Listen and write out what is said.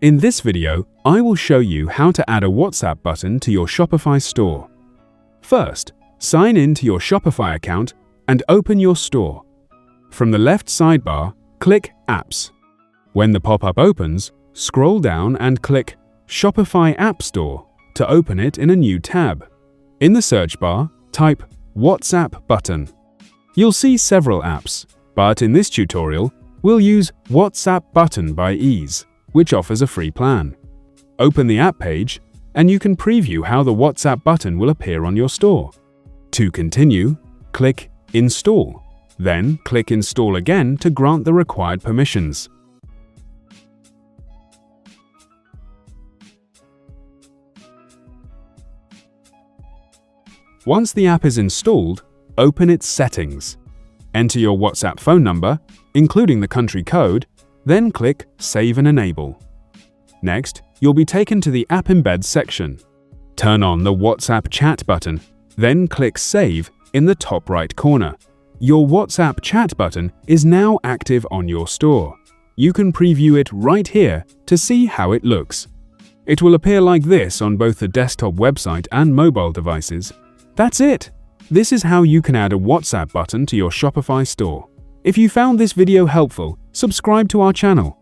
In this video, I will show you how to add a WhatsApp button to your Shopify store. First, sign in to your Shopify account and open your store. From the left sidebar, click Apps. When the pop-up opens, scroll down and click Shopify App Store to open it in a new tab. In the search bar, type WhatsApp button. You'll see several apps, but in this tutorial, we'll use WhatsApp button by Ease, which offers a free plan. Open the app page, and you can preview how the WhatsApp button will appear on your store. To continue, click Install. Then click Install again to grant the required permissions. Once the app is installed, open its settings. Enter your WhatsApp phone number, including the country code, then click Save and Enable. Next, you'll be taken to the App Embed section. Turn on the WhatsApp chat button, then click Save in the top right corner. Your WhatsApp chat button is now active on your store. You can preview it right here to see how it looks. It will appear like this on both the desktop website and mobile devices. That's it! This is how you can add a WhatsApp button to your Shopify store. If you found this video helpful, subscribe to our channel.